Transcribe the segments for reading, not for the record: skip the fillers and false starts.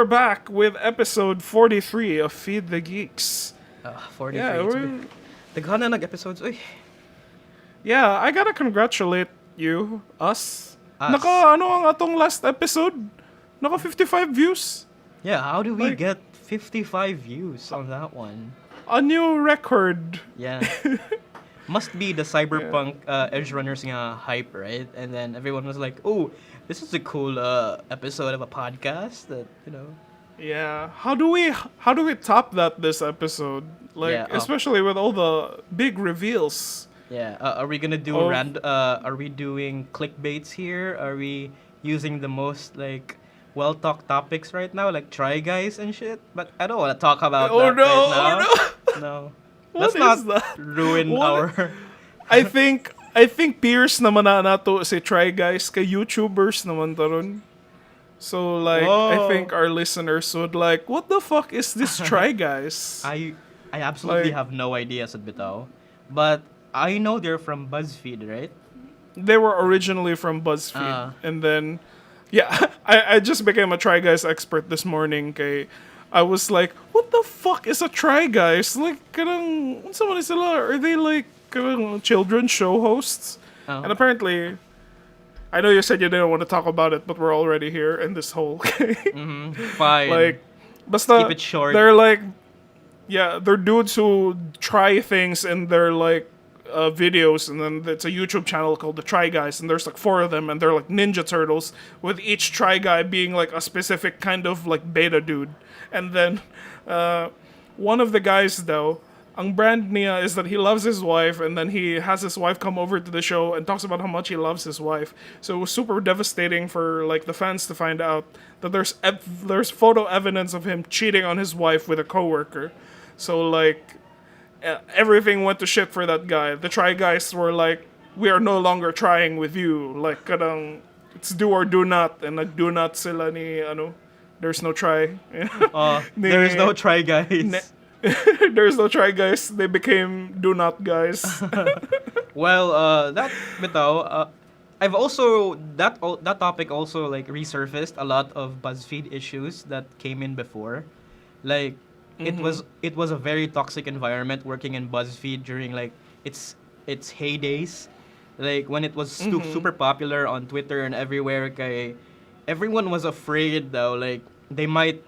we're back with episode 43 of Feed the Geeks. 43. Yeah, Daghan na nag-episodes. Uy. yeah, I gotta congratulate you, us. Us. Ano ang atong last episode? Naka 55 views. Yeah, how do we Like- get 55 views on that one? A new record. Yeah. Must be the cyberpunk edge runners nga hype, right? And then everyone was like, oh, this is a cool episode of a podcast that, you know. Yeah. How do we top that this episode? Like, Yeah, especially with all the big reveals. Yeah, are we gonna do are we doing clickbaits here? Are we using the most like well-talked topics right now, like Try Guys and shit? But I don't want to talk about that right now. No. Let's not ruin our... I think peers naman na nato si Try Guys kay YouTubers naman taron. So like I think our listeners would like, what the fuck is this Try Guys? I absolutely Like- have no idea sa bitaw. But I know they're from BuzzFeed, right? They were originally from BuzzFeed, and then I just became a Try Guys expert this morning. Kay I was like, what the fuck is a Try Guys? Like, kanang unsa man sila? Are they like kanang children's show hosts? Oh. And apparently, I know you said you didn't want to talk about it, but we're already here in this hole. Fine. Like, basta Keep it short. they're like, they're dudes who try things in their like videos, and then it's a YouTube channel called the Try Guys, and there's like 4 of them, and they're like Ninja Turtles, with each Try Guy being like a specific kind of like beta dude. And then one of the guys though, ang brand niya is that he loves his wife, and then he has his wife come over to the show and talks about how much he loves his wife. So it was super devastating for like the fans to find out that there's photo evidence of him cheating on his wife with a coworker. So like everything went to shit for that guy. The Try Guys were like, we are no longer trying with you. Like kadang it's do or do not, and nag do not sila ni ano. There's no try. there is no Try Guys. There's no Try Guys. They became do not guys. Well, that bitaw, I've also that topic also like resurfaced a lot of BuzzFeed issues that came in before. Like it was a very toxic environment working in BuzzFeed during like its heydays. Like when it was super popular on Twitter and everywhere, kay everyone was afraid though, like they might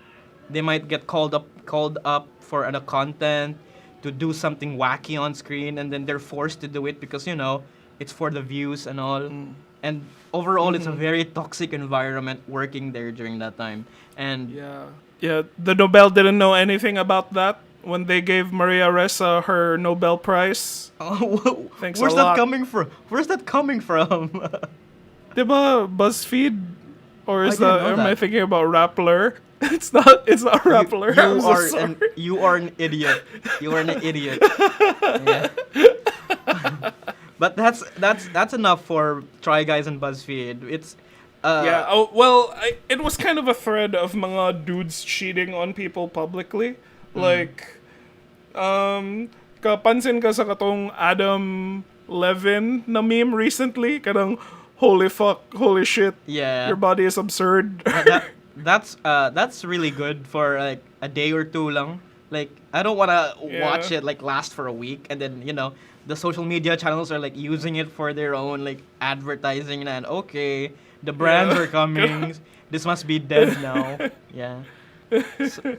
get called up for a content to do something wacky on screen, and then they're forced to do it because you know it's for the views and all. And overall it's a very toxic environment working there during that time. And Yeah, the Nobel didn't know anything about that when they gave Maria Ressa her Nobel Prize. Thanks where's a that lot. coming from? Where's that coming from? Diba BuzzFeed? Or is I didn't know am I that. thinking about Rappler? It's not Rappler. I'm so sorry. You are an idiot. You are an idiot. Yeah. But that's enough for Try Guys and BuzzFeed. It's it was kind of a thread of mga dudes cheating on people publicly. Like, kapansin ka sa katong Adam Levin na meme recently, kadang holy fuck, holy shit, Yeah. your body is absurd. That's really good for like a day or two lang. Like I don't wanna watch it like last for a week, and then you know the social media channels are like using it for their own like advertising, and okay, the brands are coming. This must be dead now. Yeah.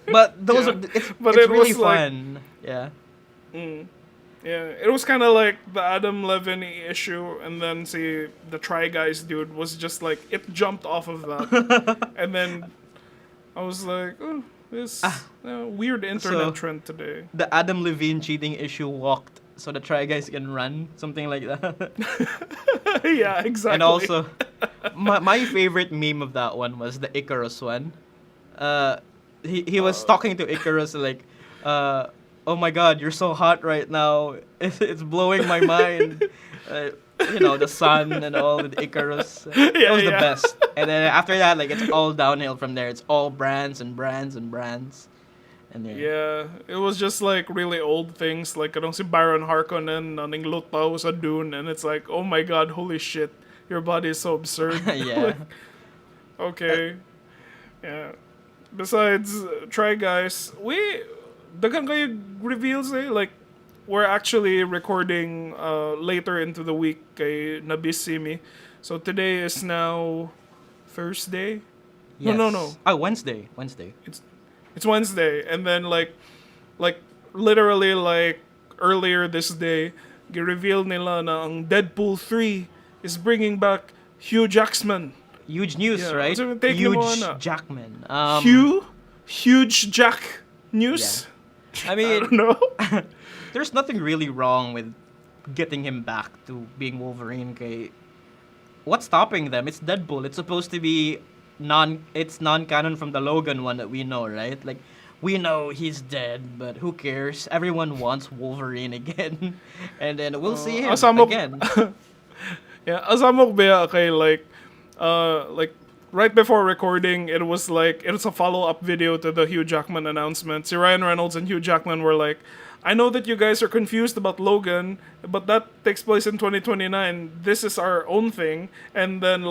But those are it's really was like- fun. Yeah. Yeah, it was kind of like the Adam Levin issue, and then see the Try Guys dude was just like, it jumped off of that. And then I was like, oh, this weird internet So- trend today. The Adam Levine cheating issue walked, so the Try Guys can run, something like that. Yeah, exactly. And also, my favorite meme of that one was the Icarus one. He was talking to Icarus like, oh my god, you're so hot right now. It's blowing my mind. You know, the sun and all with Icarus. That was the best. And then after that, like, it's all downhill from there. It's all brands and brands and brands. And then, Yeah, it was just like really old things. Like, I don't see Byron Harkonnen naning lutaw sa dune, and it's like, oh my god, holy shit, your body is so absurd. yeah. Okay. Yeah. besides Try Guys, dagang kayo reveals like we're actually recording later into the week kay Nabisimi. So today is now Thursday. Yes. No. Oh, Wednesday. Wednesday. It's Wednesday, and then like literally like earlier this day, gi-reveal nila na ang Deadpool 3 is bringing back Hugh Jackman. Huge news, Yeah, right? so take mo Huge na. Jackman. Huge Jack news. I I mean, don't know. there's nothing really wrong with getting him back to being Wolverine. Okay, what's stopping them? It's Deadpool. It's supposed to be It's non-canon from the Logan one that we know, right? Like, we know he's dead, but who cares? Everyone wants Wolverine again, and then we'll see him again. Yeah, asamok ba kay like right before recording, it was a follow-up video to the Hugh Jackman announcement. Si Ryan Reynolds and Hugh Jackman were like, I know that you guys are confused about Logan, but that takes place in 2029. This is our own thing. And then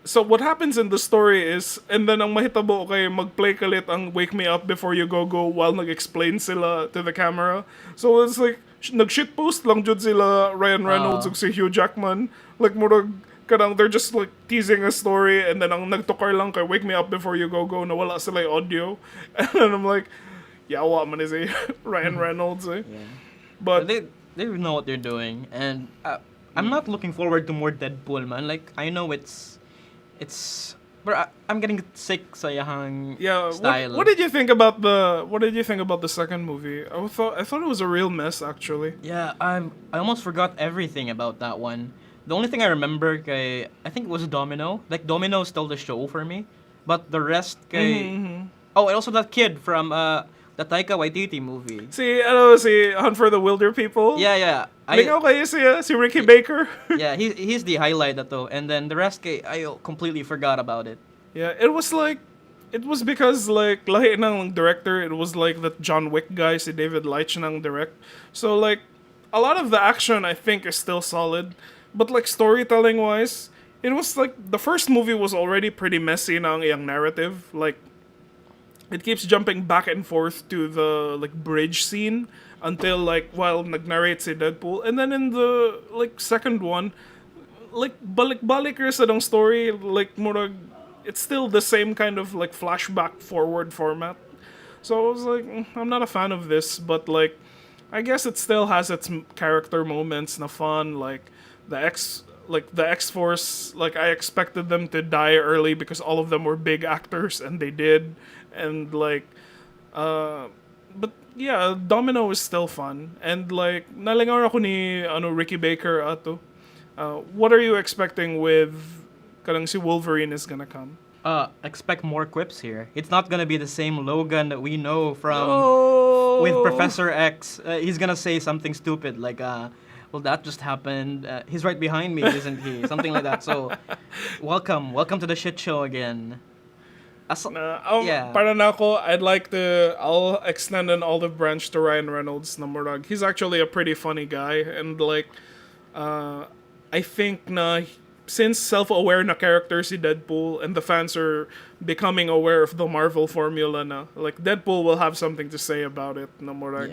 so what happens in the story is, and then ang mahitabo kay mag-play kalit ang Wake Me Up Before You Go Go while nag-explain sila to the camera. So it's like, nag-shitpost lang jud sila Ryan Reynolds ug si Hugh Jackman. Like, murag, kadang they're just like teasing a story, and then ang nagtukar lang kay Wake Me Up Before You Go Go, nawala sila yung audio. And then I'm like, yawa man is Ryan Reynolds eh. Yeah. But They know what they're doing, and I'm not looking forward to more Deadpool, man. Like, I know it's, but I'm getting sick sa yahang style. What did you think about the second movie? I thought it was a real mess actually. Yeah, I almost forgot everything about that one. The only thing I remember kay, I think it was Domino. Like, Domino stole the show for me, but the rest kay. Oh, and also that kid from the Taika Waititi movie. Si Hunt for the Wilder People. Yeah. Lingaw kayo si Ricky Baker. Yeah, he's the highlight na to. And then the rest kay, I completely forgot about it. Yeah, it was because like lahi ng director, it was like that John Wick guy, si David Leitch nang direct. So like a lot of the action I think is still solid, but like storytelling wise, it was like the first movie was already pretty messy na ang iyang narrative. Like it keeps jumping back and forth to the like bridge scene until like while nag-narrate si Deadpool, and then in the like second one, like balik-balik sa dong story, like murag it's still the same kind of like flashback forward format. So I was like, I'm not a fan of this, but like I guess it still has its character moments na fun, like the X-Force, like I expected them to die early because all of them were big actors and they did, and like but yeah, Domino is still fun, and like nalingaw ako ni Ricky Baker ato. What are you expecting with kanang si Wolverine is gonna come? Expect more quips here. It's not gonna be the same Logan that we know from with Professor X. He's gonna say something stupid like, well, that just happened. He's right behind me, isn't he? Something like that. So, welcome to the shit show again. Yeah. Para na ako, I'll extend an olive branch to Ryan Reynolds na murag. He's actually a pretty funny guy, and like, I think na since self-aware na character si Deadpool and the fans are becoming aware of the Marvel formula na, like Deadpool will have something to say about it na murag.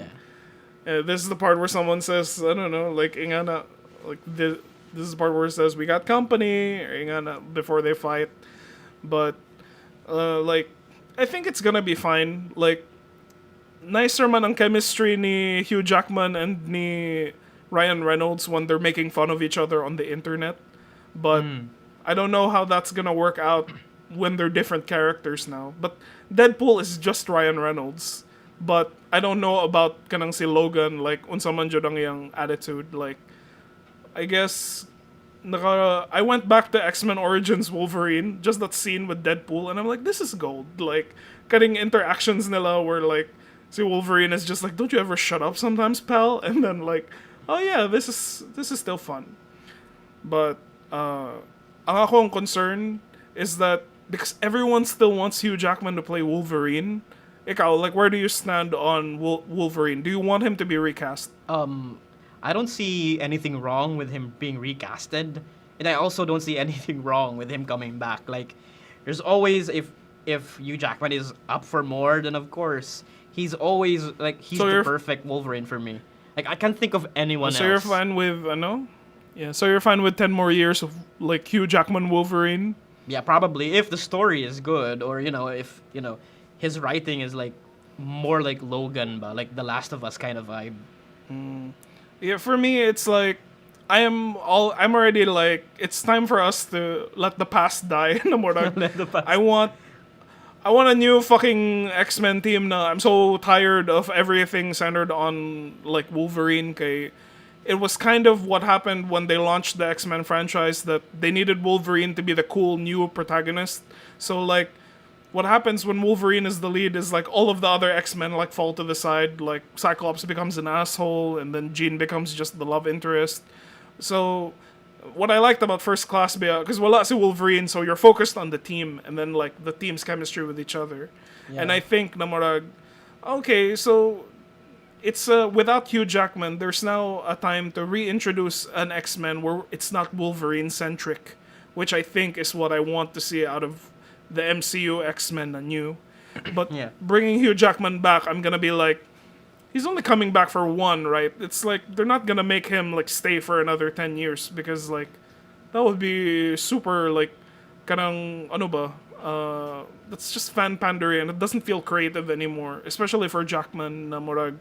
Yeah. This is the part where someone says, I don't know, like ingana, like this is the part where it says we got company or ingana before they fight, but like I think it's gonna be fine. Like nicer man ang chemistry ni Hugh Jackman and ni Ryan Reynolds when they're making fun of each other on the internet, but I don't know how that's gonna work out when they're different characters now. But Deadpool is just Ryan Reynolds. But I don't know about kanang si Logan, like unsa man jud ang iyang attitude. Like I guess I went back to X-Men Origins Wolverine, just that scene with Deadpool, and I'm like, this is gold. Like cutting interactions nila where like si Wolverine is just like, don't you ever shut up sometimes, pal? And then like, oh yeah, this is still fun. But ang akong concern is that because everyone still wants Hugh Jackman to play Wolverine. Ikaw, like, where do you stand on Wolverine? Do you want him to be recast? I don't see anything wrong with him being recasted, and I also don't see anything wrong with him coming back. Like, there's always if Hugh Jackman is up for more, then of course he's always like he's So the you're- perfect Wolverine for me. Like I can't think of anyone So else. you're fine with no? Yeah. So you're fine with 10 more years of like Hugh Jackman Wolverine. Yeah, probably if the story is good, or if his writing is like more like Logan, but like The Last of Us kind of vibe. Yeah, for me, it's like I'm already like it's time for us to let the past die. No more. Let the past- I want a new fucking X-Men team na. I'm so tired of everything centered on like Wolverine. Kay, it was kind of what happened when they launched the X-Men franchise, that they needed Wolverine to be the cool new protagonist. So like what happens when Wolverine is the lead is like all of the other X-Men like fall to the side. Like Cyclops becomes an asshole, and then Jean becomes just the love interest. So what I liked about First Class, because wala si Wolverine, so you're focused on the team and then like the team's chemistry with each other. Yeah. And I think na murag, okay, so it's without Hugh Jackman, there's now a time to reintroduce an X-Men where it's not Wolverine centric, which I think is what I want to see out of the MCU X-Men na new. But Yeah. bringing Hugh Jackman back, I'm gonna be like, he's only coming back for one, right? It's like they're not gonna make him like stay for another 10 years, because like that would be super like kanang ano ba? That's just fan pandering, and it doesn't feel creative anymore, especially for Jackman na murag.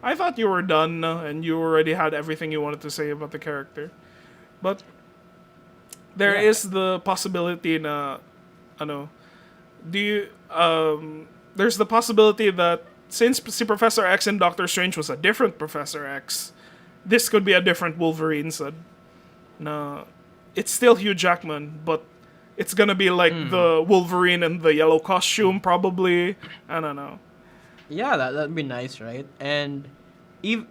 I thought you were done na, and you already had everything you wanted to say about the character. But there Yeah. is the possibility na ano, do you there's the possibility that since si Professor X and Doctor Strange was a different Professor X, this could be a different Wolverine, sad. Na it's still Hugh Jackman, but it's gonna be like the Wolverine in the yellow costume, probably. I don't know. Yeah, that'd be nice, right? And we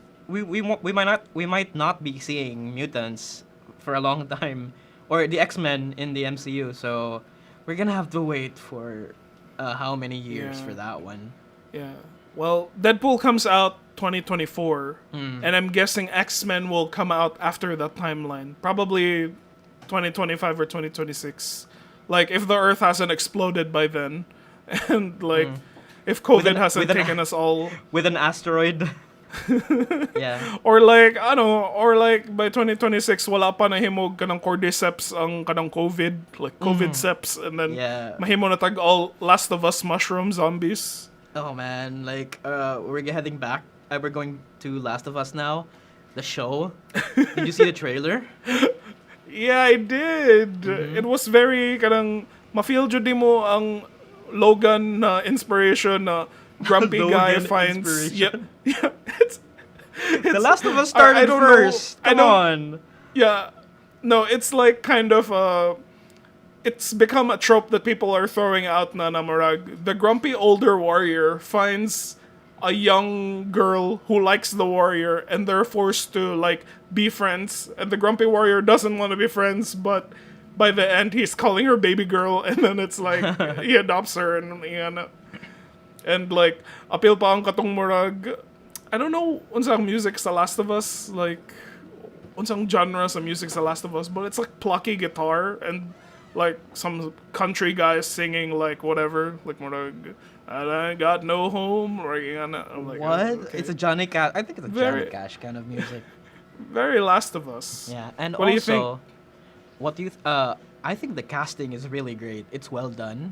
might not be seeing mutants for a long time, or the X-Men in the MCU. So we're gonna have to wait for how many years Yeah. for that one? Yeah. Well, Deadpool comes out 2024, and I'm guessing X-Men will come out after that timeline, probably 2025 or 2026. Like if the Earth hasn't exploded by then, and like if COVID hasn't taken us all. With an asteroid. Yeah. Or like, ano, or like by 2026, wala pa nahimog kanang cordyceps ang kanang COVID, like COVID-ceps, and then Yeah. mahimo na tag all Last of Us mushroom zombies. Oh man, like we're heading back. We're going to Last of Us now, the show. Did you see the trailer? Yeah, I did. It was very kanang ma-feel jud mo ang Logan na inspiration na grumpy guy Logan finds. Yeah, inspiration. yeah. The Last of Us I started don't know. first. I Come don't- on. Yeah. No, it's like kind of it's become a trope that people are throwing out na namurag. The grumpy older warrior finds a young girl who likes the warrior, and they're forced to like be friends, and the grumpy warrior doesn't want to be friends, but by the end he's calling her baby girl, and then it's like he adopts her, and like apil pa ang katong murag. I don't know unsang music sa Last of Us, like unsang genre sa music sa Last of Us, but it's like plucky guitar and like some country guys singing like whatever, like murag I got no home, or I'm like, What? okay. It's a Johnny Cash. I think it's a Very- Johnny Cash kind of music. Very Last of Us. Yeah, and What do you think? also, what do you? I think the casting is really great. It's well done,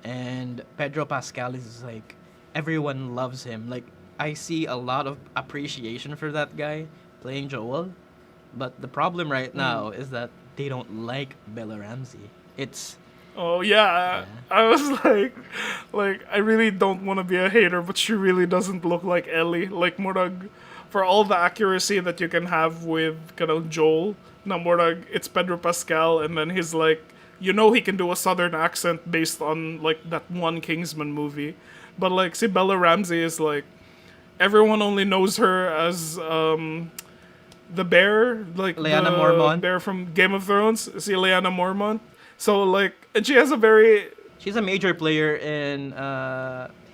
and Pedro Pascal is like everyone loves him. Like I see a lot of appreciation for that guy playing Joel, but the problem right now is that they don't like Bella Ramsey. It's Oh yeah. I was like I really don't want to be a hater, but she really doesn't look like Ellie. Like murag, for all the accuracy that you can have with kanang Joel, na murag, it's Pedro Pascal, and then he's like, he can do a southern accent based on like that one Kingsman movie, but like si Bella Ramsey is like, everyone only knows her as the bear, like Lyanna the Mormont. bear from Game of Thrones, si Lyanna Mormont. So like, and she has a very she's a major player in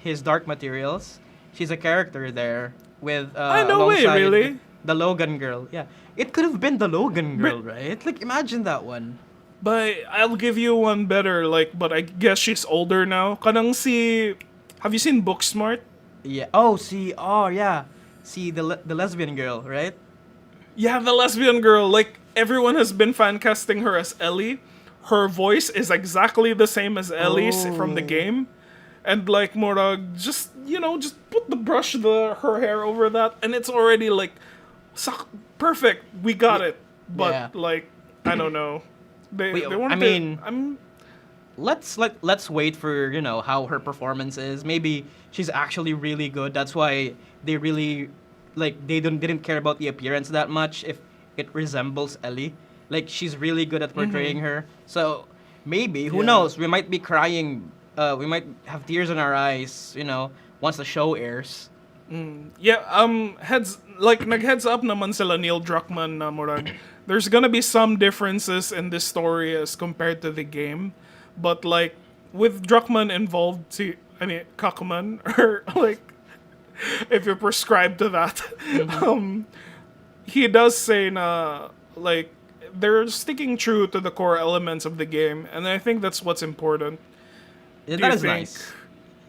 his Dark Materials. She's a character there with no way, alongside really? the Logan girl. Yeah, it could have been the Logan girl, right? Like imagine that one. But I'll give you one better, like, but I guess she's older now. Kanang si... Have you seen Booksmart? Yeah. Oh, see. Oh, yeah. See the lesbian girl, right? Yeah, the lesbian girl. Like, everyone has been fan casting her as Ellie. Her voice is exactly the same as Ellie's from the Oh. game. And, like, Morag, just, just put her hair over that, and it's already, like, perfect. We got it. But, Yeah. like, I don't know. They Wait, wanted I mean, I'm let's wait for how her performance is. Maybe she's actually really good. That's why they really they didn't care about the appearance that much if it resembles Ellie. Like she's really good at portraying her. So maybe who Yeah. knows? We might be crying. We might have tears in our eyes. Once the show airs. Yeah, heads up naman sila Neil Druckmann na murag. There's gonna be some differences in this story as compared to the game, but like with Druckmann involved, Kakuman or like if you're prescribed to that, he does say na like they're sticking true to the core elements of the game, and I think that's what's important. Yeah, Do that you is think? nice.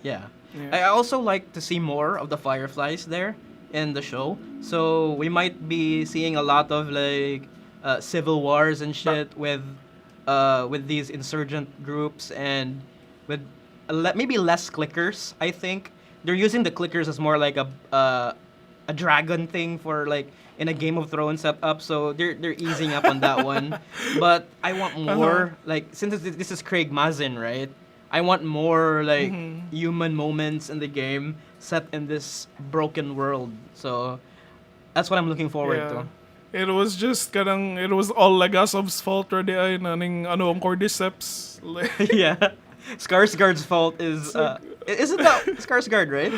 Yeah. Yeah. I also like to see more of the Fireflies there in the show. So we might be seeing a lot of civil wars and shit with these insurgent groups and with maybe less clickers. I think they're using the clickers as more like a dragon thing for like in a Game of Thrones setup. So they're easing up on that one. But I want more like since this is Craig Mazin, right? I want more like human moments in the game set in this broken world. So that's what I'm looking forward Yeah. It was just it was all Legasov's fault ready ay naning ano ang cordyceps. to. Yeah. Skarsgård's fault is isn't that Skarsgård, right?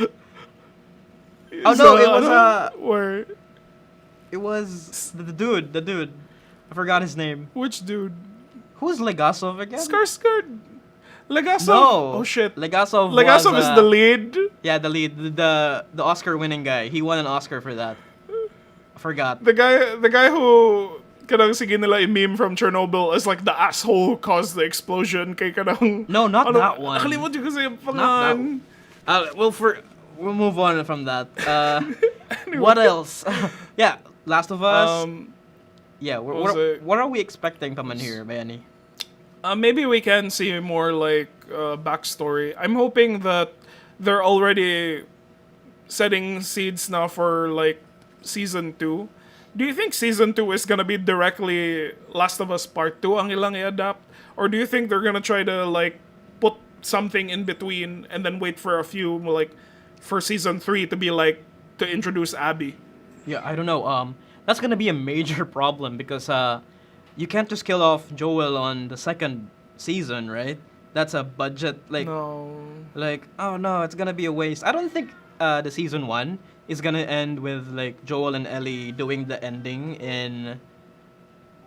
Oh no, it was the dude. I forgot his name. Which dude? Who's Legasov again? Skarsgård. Legasov. No. Oh shit. Legasov Legasov was, is the lead. Yeah, the lead, the Oscar-winning guy. He won an Oscar for that. I forgot. The guy who kanang sige nila i-meme from Chernobyl as like the asshole who caused the explosion kay kanang No, not that one. Nakalimot ko kasi yung Not pangalan. that. We'll move on from that. What else? Yeah, Last of Us. Yeah, was it? what are we expecting from in here, Bayani? Maybe we can see more like backstory. I'm hoping that they're already setting seeds now for like season 2. Do you think season 2 is gonna be directly Last of Us Part 2 ang ilang i-adapt? Or do you think they're gonna try to like put something in between and then wait for a few like for season 3 to be like to introduce Abby? Yeah, I don't know. That's gonna be a major problem because you can't just kill off Joel on the second season, right? That's a budget No. oh no, it's gonna be a waste. I don't think the season 1 is gonna end with like Joel and Ellie doing the ending in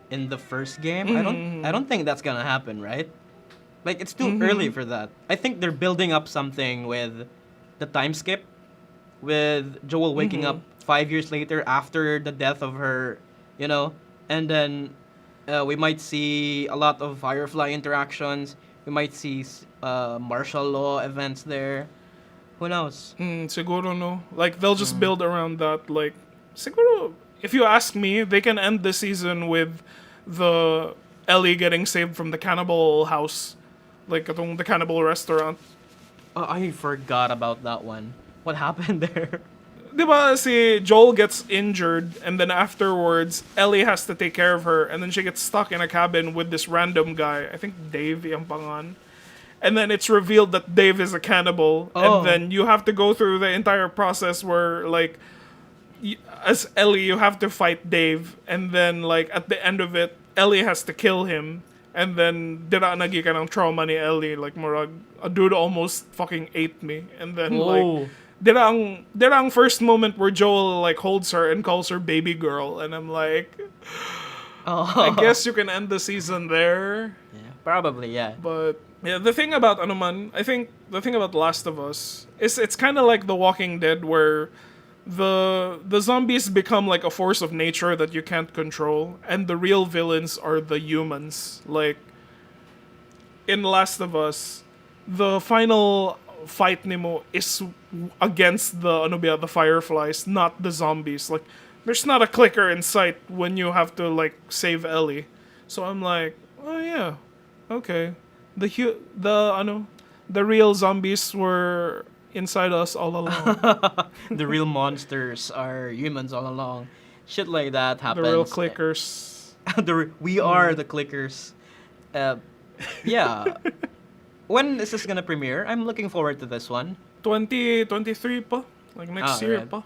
the first game. I don't think that's gonna happen, right? Like it's too early for that. I think they're building up something with the time skip, with Joel waking up 5 years later after the death of her, and then we might see a lot of Firefly interactions. We might see martial law events there. Who knows? Siguro no. Like they'll just build around that. Like siguro, if you ask me, they can end the season with the Ellie getting saved from the cannibal house, like atong the cannibal restaurant. Oh, I forgot about that one. What happened there? Diba si Joel gets injured and then afterwards Ellie has to take care of her and then she gets stuck in a cabin with this random guy. I think Dave yung pangan. And then it's revealed that Dave is a cannibal and then you have to go through the entire process where like as Ellie you have to fight Dave and then like at the end of it Ellie has to kill him and then dira nagi ka ng trauma ni Ellie like murag a dude almost fucking ate me and then like dira ang first moment where Joel like holds her and calls her baby girl and I'm like I guess you can end the season there. Yeah, probably, yeah. But yeah, the thing about I think the thing about Last of Us is it's kind of like The Walking Dead where the zombies become like a force of nature that you can't control and the real villains are the humans. Like in Last of Us, the final fight nimo is against the fireflies, not the zombies. Like, there's not a clicker in sight when you have to like save Ellie. So I'm like, oh yeah, okay. The real zombies were inside us all along. The real monsters are humans all along. Shit like that The real happens. clickers. We are the clickers. Uh, yeah. When is this gonna premiere? I'm looking forward to this one. 2023 pa? Like next year Right. pa?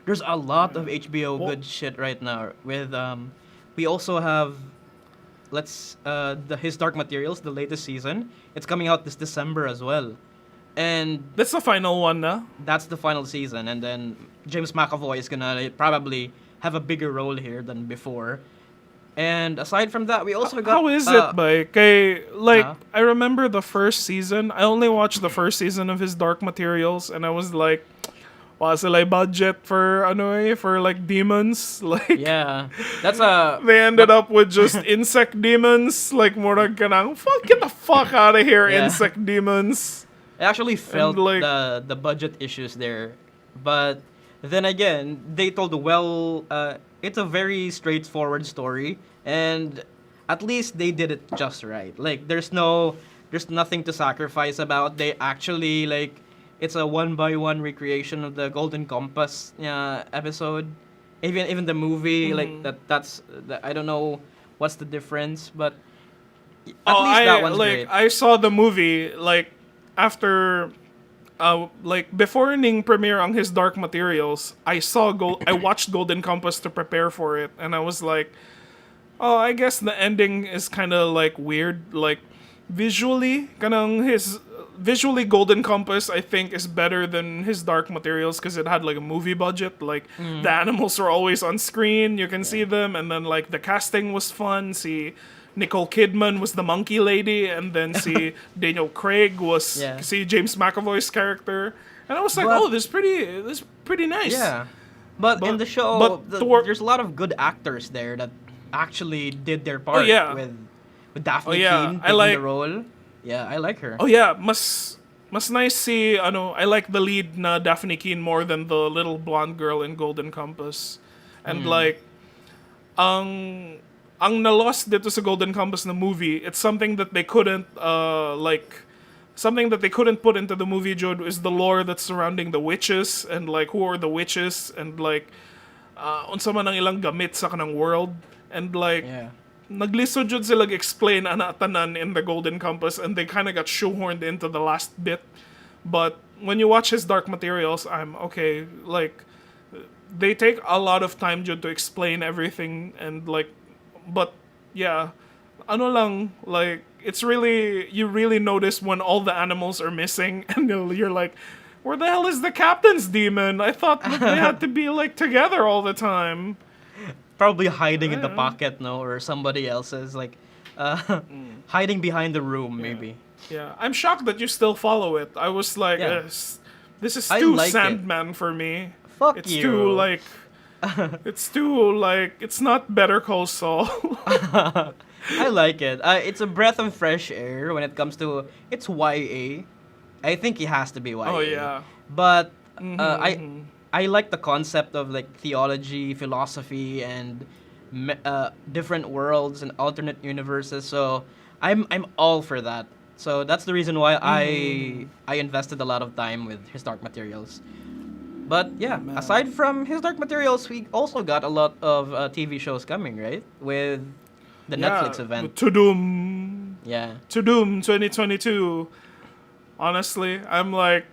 There's a lot of HBO Well- good shit right now. With we also have His Dark Materials, the latest season. It's coming out this December as well, and That's the final one na? that's the final season. And then James McAvoy is gonna probably have a bigger role here than before. And aside from that, we also got How is it, ba? Kay, like, Huh? I remember the first season. I only watched the first season of his Dark Materials, and I was like, wow, sila budget for, for like demons. Like, Yeah, that's a they ended up with just insect demons. Like, murag ka nang, fuck, get the fuck out of here, Yeah. insect demons. I actually felt like- the budget issues there, but then again, they told it's a very straightforward story, and at least they did it just right. Like there's nothing to sacrifice about. They actually it's a one by one recreation of the Golden Compass episode. Even the movie I don't know what's the difference, but at least that one's great. I saw the movie like after like before ning premiere on his Dark Materials. I watched Golden Compass to prepare for it, and I was like, oh, I guess the ending is kind of like weird. Like visually Golden Compass I think is better than his Dark Materials because it had like a movie budget. Like the animals were always on screen, you can see them, and then like the casting was fun. See, Nicole Kidman was the monkey lady, and then see Daniel Craig was Yeah. see James McAvoy's character, and I was like, But- oh, this is pretty nice. Yeah, but in But- the show, but toward- there's a lot of good actors there that actually did their part. yeah. with Daphne Oh, yeah. Keane I taking like- the role. Yeah, I like her. Oh yeah, mas nice see I like the lead na Daphne Keane more than the little blonde girl in Golden Compass. And like ang na-lost dito sa Golden Compass na movie, it's something that they couldn't something that they couldn't put into the movie, Jod, is the lore that's surrounding the witches and like who are the witches and like unsa man ang ilang gamit sa kanang world, and like Yeah. naglisod jud sila explain ana tanan in the Golden Compass, and they kind of got shoehorned into the last bit. But when you watch his Dark Materials, I'm okay. Like they take a lot of time jud to explain everything, and like, but yeah, ano lang, like it's really, you really notice when all the animals are missing, and you're like, where the hell is the captain's demon? I thought that they had to be like together all the time. Probably hiding in the pocket, no, or somebody else's hiding behind the room, maybe. Yeah, I'm shocked that you still follow it. I was like, Yeah. this is I too like it. Sandman for me. Fuck It's you. too like, it's not Better Call Saul. I like it. It's a breath of fresh air when it comes to it's YA. I think it has to be YA. Oh yeah. But I like the concept of like theology, philosophy, and different worlds and alternate universes. So I'm all for that. So that's the reason why I invested a lot of time with his Dark Materials. But yeah, aside from his Dark Materials, we also got a lot of TV shows coming, right? With the Netflix event. TUDUM. Yeah. TUDUM 2022. Honestly, I'm like,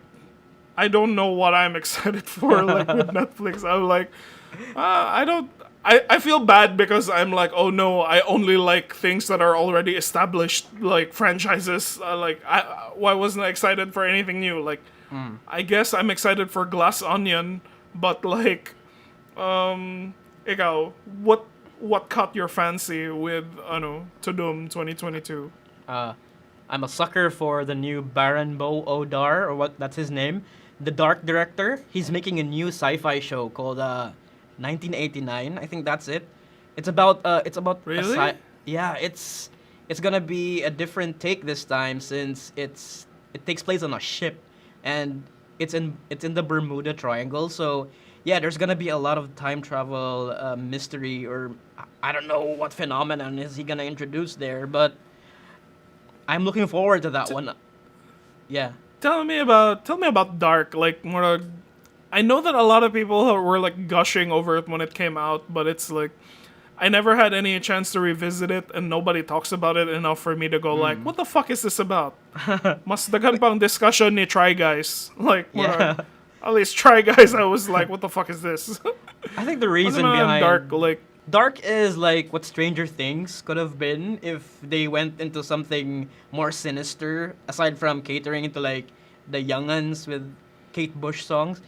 I don't know what I'm excited for. Like with Netflix, I'm like, I don't. I feel bad because I'm like, oh no, I only like things that are already established, like franchises. Why wasn't I excited for anything new? Like, I guess I'm excited for Glass Onion, but like, ikaw, what caught your fancy with TUDUM 2022? I'm a sucker for the new Baron Bo Odar, or what that's his name. The Dark director. He's making a new sci-fi show called 1989. I think that's it. It's about Really? yeah, it's it's gonna be a different take this time since it takes place on a ship, and it's in the Bermuda Triangle. So yeah, there's gonna be a lot of time travel mystery, or I don't know what phenomenon is he gonna introduce there, but I'm looking forward to that one. Yeah. Tell me about Dark. Like, more. I know that a lot of people were like gushing over it when it came out, but it's like I never had any chance to revisit it, and nobody talks about it enough for me to go like, what the fuck is this about? Mas dagan pang discussion ni Try Guys. Like, Yeah. at least Try Guys, I was like, what the fuck is this? I think the What's reason naman ang behind Dark, like, Dark is like what Stranger Things could have been if they went into something more sinister, aside from catering into like the younguns with Kate Bush songs.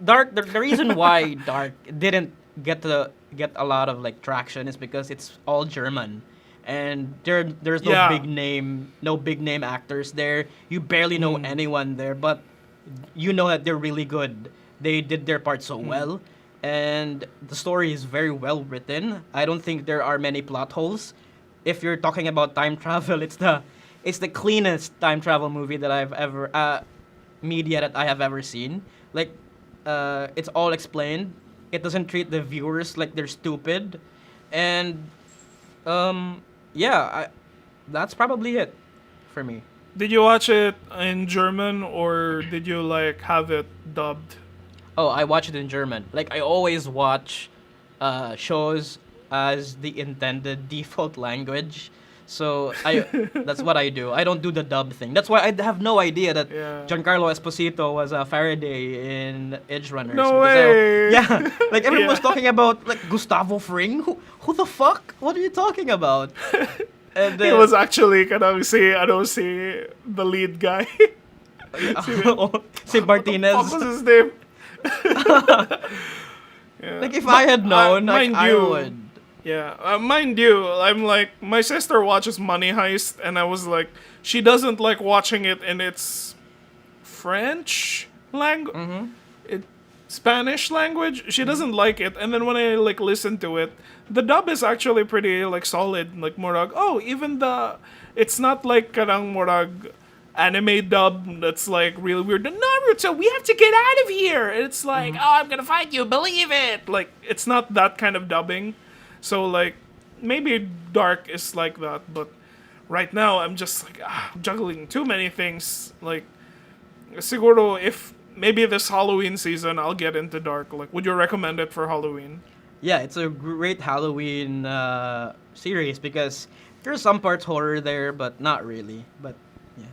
Dark. The reason why Dark didn't get a lot of like traction is because it's all German, and there's no Yeah. big name actors there. You barely know anyone there, but you know that they're really good. They did their part so well, and the story is very well written. I don't think there are many plot holes. If you're talking about time travel, it's the cleanest time travel movie that I've ever media that I have ever seen. Like, it's all explained. It doesn't treat the viewers like they're stupid, and yeah, that's probably it for me. did you watch it in German or did you like have it dubbed? Oh, I watch it in German. Like, I always watch shows as the intended default language. So that's what I do. I don't do the dub thing. That's why I have no idea that Yeah. Giancarlo Esposito was a Faraday in Edge Runners. No because way! yeah, like everyone was Yeah. talking about like Gustavo Fring. Who the fuck? What are you talking about? And He was actually I don't see the lead guy. si Martinez. What was his name? Yeah. Like, if I had known, like, mind I you, would. Yeah, mind you, I'm like, my sister watches Money Heist, and I was like, she doesn't like watching it in its French language, Spanish language. She doesn't like it, and then when I like listen to it, the dub is actually pretty like solid. Like, morag, oh, even it's not like karang morag anime dub that's like really weird. Naruto, we have to get out of here. And it's like, oh, I'm gonna fight you, believe it. Like, it's not that kind of dubbing. So like, maybe Dark is like that, but right now I'm just like juggling too many things. Like, siguro if maybe this Halloween season I'll get into Dark. Like, would you recommend it for Halloween? Yeah, it's a great Halloween series because there's some parts horror there, but not really. But yeah.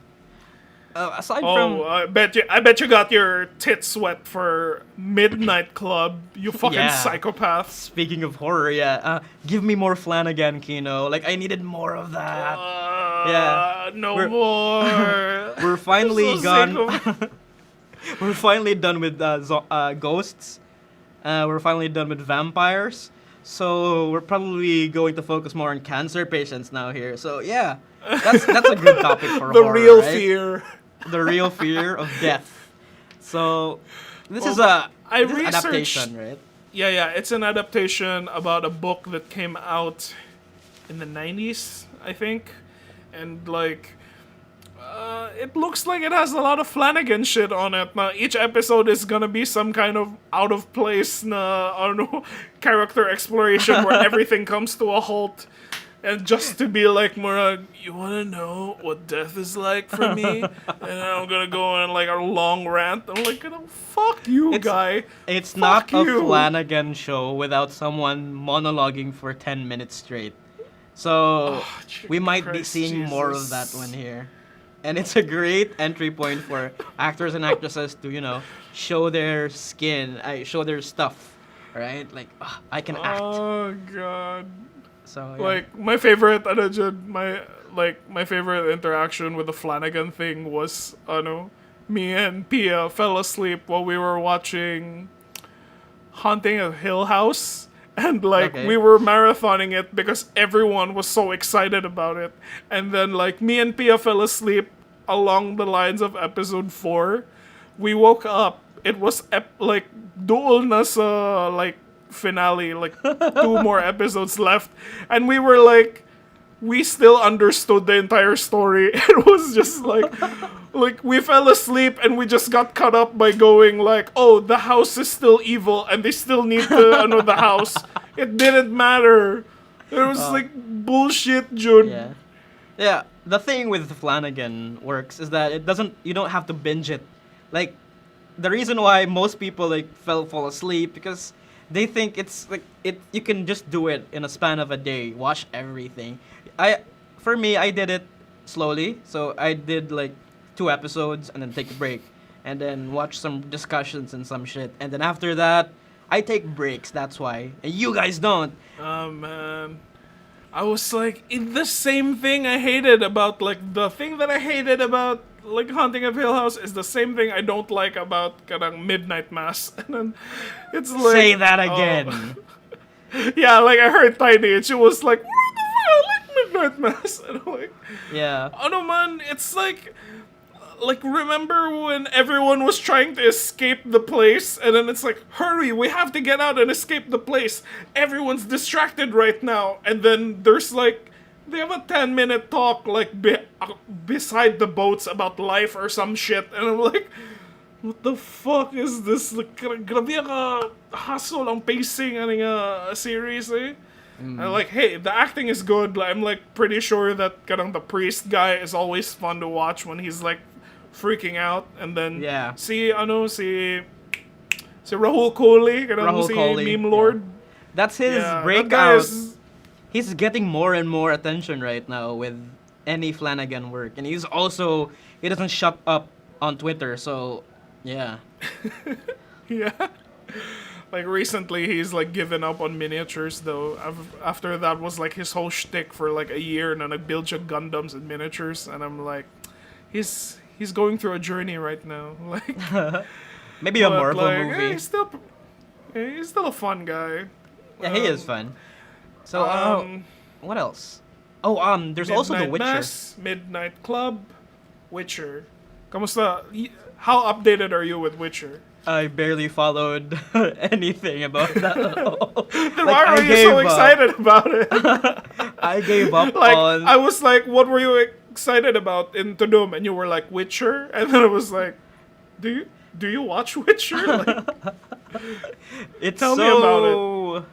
Aside from Oh, I bet you got your tits wet for Midnight Club. You fucking Yeah. psychopath. speaking of horror, yeah, give me more Flanagan, Kino. Like, I needed more of that. Yeah. No We're- more. We're finally I'm so gone. sick of- We're finally done with ghosts. We're finally done with vampires. So we're probably going to focus more on cancer patients now here. So yeah, that's a good topic for the horror, real right? fear. The real fear of death. So this is Well, I this is researched- adaptation, right? Yeah, it's an adaptation about a book that came out in the 90s, I think. And like it looks like it has a lot of Flanagan shit on it. Now, each episode is gonna be some kind of out of place na, I don't know, character exploration where everything comes to a halt. And just to be like, Murag, you wanna know what death is like for me? And then I'm gonna go on like a long rant. I'm like, oh, fuck you, It's- guy. It's Fuck not a you. Flanagan show without someone monologuing for 10 minutes straight. So we might be Christ seeing more of that Jesus. one here. And it's a great entry point for actors and actresses to, show their skin, show their stuff, right? Like, I can act. Oh, God. So, yeah. Like my favorite, my favorite interaction with the Flanagan thing was, me and Pia fell asleep while we were watching Haunting of Hill House, and like Okay. we were marathoning it because everyone was so excited about it, and then like me and Pia fell asleep along the lines of episode 4. We woke up. It was like dual na sa like finale, like 2 more episodes left, and we were like, we still understood the entire story. It was just like we fell asleep and we just got caught up by going like, oh, the house is still evil and they still need to know the house. It didn't matter. It was like bullshit, Jude. Yeah. Yeah, the thing with Flanagan works is that you don't have to binge it. Like, the reason why most people like fall asleep because they think it's like you can just do it in a span of a day, watch everything. For me, I did it slowly. So I did like 2 episodes and then take a break and then watch some discussions and some shit. And then after that, I take breaks, that's why. And you guys don't. Oh man. I was like, the same thing I hated about, like, the thing that I hated about, like, Haunting of Hill House is the same thing I don't like about kanang Midnight Mass. And then it's like... Say that again. Yeah, like, I heard Tiny and she was like, what the fuck, I like Midnight Mass. And I'm like, Yeah. ano man, it's like, remember when everyone was trying to escape the place, and then it's like, hurry, we have to get out and escape the place. Everyone's distracted right now. And then there's like, they have a 10-minute talk, like, beside the boats about life or some shit. And I'm like, what the fuck is this? Like, grabe ka hustle ang pacing ng a series, eh? I'm like, hey, the acting is good. I'm like pretty sure that kanang the priest guy is always fun to watch when he's like freaking out, and then si Rahul Kohli, Rahul si Kohli, Meme Lord. yeah. That's his That guy breakout. is- He's getting more and more attention right now with any Flanagan work, and he doesn't shut up on Twitter. So yeah. Yeah. Like recently, he's like given up on miniatures though. After that was like his whole shtick for like a year, and then like build your Gundams and miniatures, and I'm like, he's going through a journey right now. Like Maybe a but, Marvel like, movie. he's still a fun guy. Yeah, he is fun. So what else? Oh, there's also The Midnight Witcher. Mass, Midnight Club, Witcher. Kamusta? How updated are you with Witcher? I barely followed anything about that at all. Then Like, why I were you gave so up. excited about it? I gave up Like, on. I was like, what were you excited about in TUDUM? And you were like, Witcher? And then I was like, do you watch Witcher? Like, It's Tell me so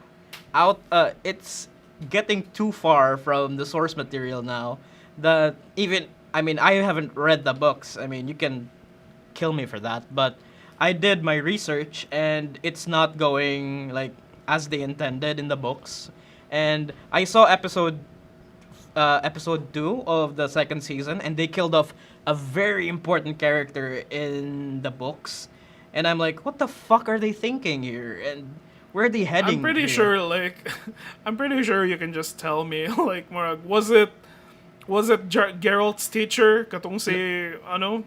it's getting too far from the source material now that I haven't read the books. I mean, you can kill me for that, but I did my research and it's not going like as they intended in the books. And I saw episode 2 of the second season, and they killed off a very important character in the books. And I'm like, what the fuck are they thinking here? And where are they heading? I'm pretty here? sure, like, I'm pretty sure you can just tell me, like, Marag, was it Geralt's teacher? Katong si, ano?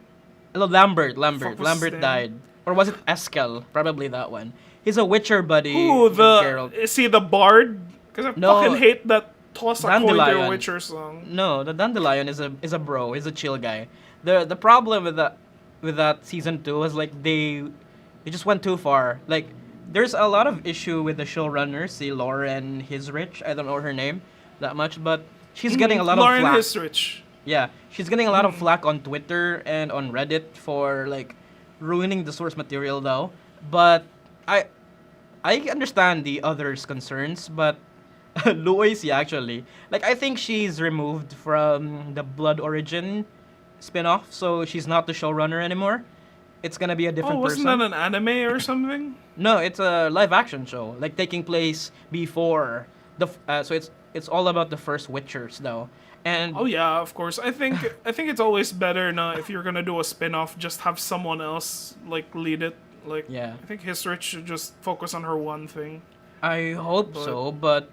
Hello, Lambert. Fuck was his Lambert name? died. Or was it Eskel? Probably that one. He's a Witcher buddy. Ooh, with Geralt. is he the bard? Because I No. fucking hate that Toss a Coin to Your Dandelion. Witcher song. No, the Dandelion is a bro. He's a chill guy. The problem with that season 2 was like they just went too far. Like there's a lot of issue with the showrunner, see Lauren Hisrich. I don't know her name that much, but she's getting a lot of Lauren flack. Hisrich. Yeah, she's getting a lot of flack on Twitter and on Reddit for like ruining the source material though. But I understand the others' concerns, but Lois, yeah, actually. Like I think she's removed from the Blood Origin spin-off, so she's not the showrunner anymore. It's gonna be a different Wasn't person. that an anime or something? No, it's a live action show, like taking place before so it's all about the first Witchers though. And Oh yeah, of course. I think it's always better now if you're gonna do a spin-off, just have someone else like lead it. Like Yeah. I think Hisrich should just focus on her one thing. I hope so, but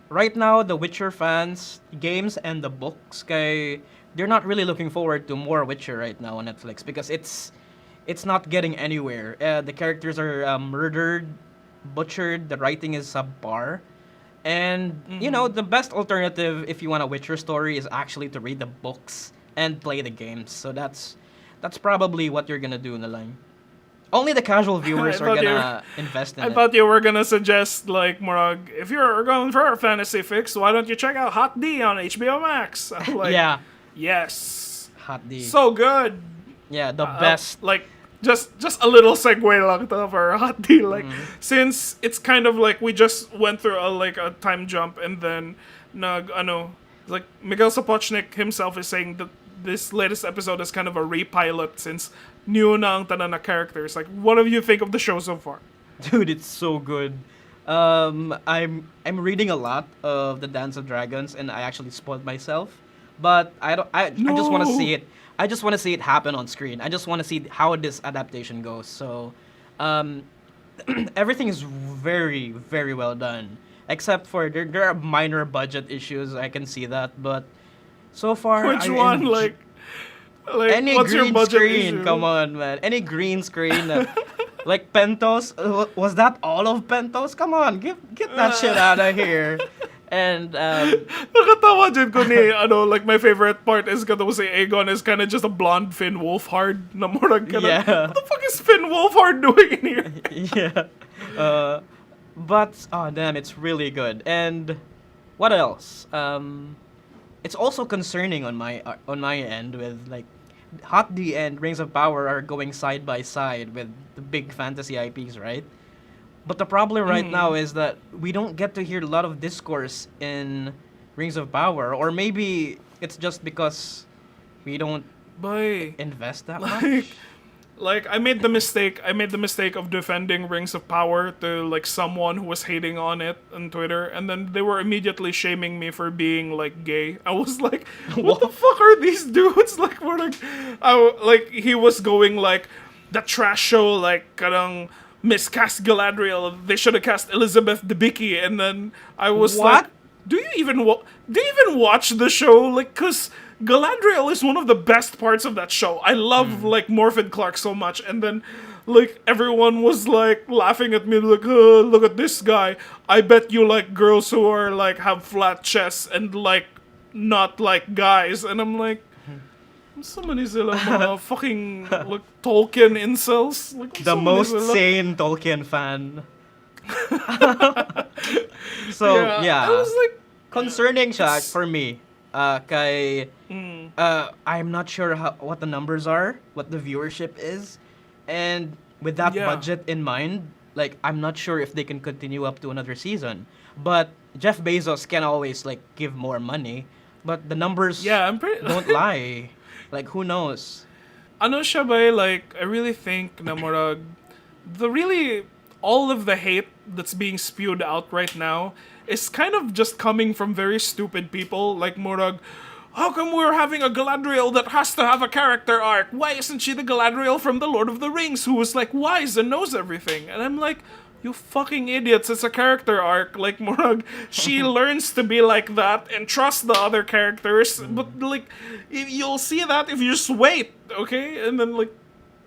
right now the Witcher fans, games and the books, they're not really looking forward to more Witcher right now on Netflix because it's not getting anywhere. The characters are murdered, butchered. The writing is subpar, and the best alternative if you want a Witcher story is actually to read the books and play the games. So that's probably what you're gonna do in the line. Only the casual viewers I are thought you- gonna invest in I it. thought you were gonna suggest like Morag, if you're going for a fantasy fix, why don't you check out Hot D on HBO Max? I'm like, Yeah, yes, Hot D. so good. Yeah, the best. Like just a little segue lang to for Hot D. Like since it's kind of like we just went through a time jump and then like Miguel Sapochnik himself is saying that this latest episode is kind of a repilot since new na ang tanan na characters. Like, what do you think of the show so far? Dude, it's so good. I'm reading a lot of the Dance of Dragons, and I actually spoiled myself. But I don't. I just want to No. see it. I just want to see it happen on screen. I just want to see how this adaptation goes. So, everything is very, very well done. Except for there are minor budget issues. I can see that, but so far, Which one? Like any what's your green budget screen? issue? Come on, man. Any green screen. Like Pentos, was that all of Pentos? Come on, get that shit out of here. And Nakatawa dyan ko ni, like my favorite part is kada si Aegon is kind of just a blonde Finn Wolfhard na murag ka na, Yeah. what the fuck is Finn Wolfhard doing in here? yeah, but oh damn, it's really good. And what else? It's also concerning on my end with like Hot D and Rings of Power are going side by side with the big fantasy IPs, right? But the problem right now is that we don't get to hear a lot of discourse in Rings of Power, or maybe it's just because we don't Boy, invest that like, much. like I made the mistake of defending Rings of Power to like someone who was hating on it on Twitter, and then they were immediately shaming me for being like gay. I was like, what the fuck are these dudes? Like, we're like he was going like the trash show, like karang miscast Galadriel. They should have cast Elizabeth Debicki, and then I was What? like, do you even watch the show? Like, cause Galadriel is one of the best parts of that show. I love like Morphin Clark so much, and then like everyone was like laughing at me, like, look at this guy. I bet you like girls who are like have flat chests and like not like guys, and I'm like. Somebody sila mga fucking like Tolkien incels. Like, The somebody most sila. sane Tolkien fan. So yeah, I was like, concerning siya it's- for me. I'm not sure what the numbers are, what the viewership is, and with that Yeah. budget in mind, like I'm not sure if they can continue up to another season. But Jeff Bezos can always like give more money, but the numbers yeah, I'm pretty. don't lie. Like who knows? Ano siya ba, like, I really think na murag, all of the hate that's being spewed out right now is kind of just coming from very stupid people, like murag, how come we're having a Galadriel that has to have a character arc? Why isn't she the Galadriel from The Lord of the Rings who is like wise and knows everything? And I'm like, you fucking idiots, it's a character arc. Like, Morag, she learns to be like that and trust the other characters. But, like, you'll see that if you just wait, okay? And then, like,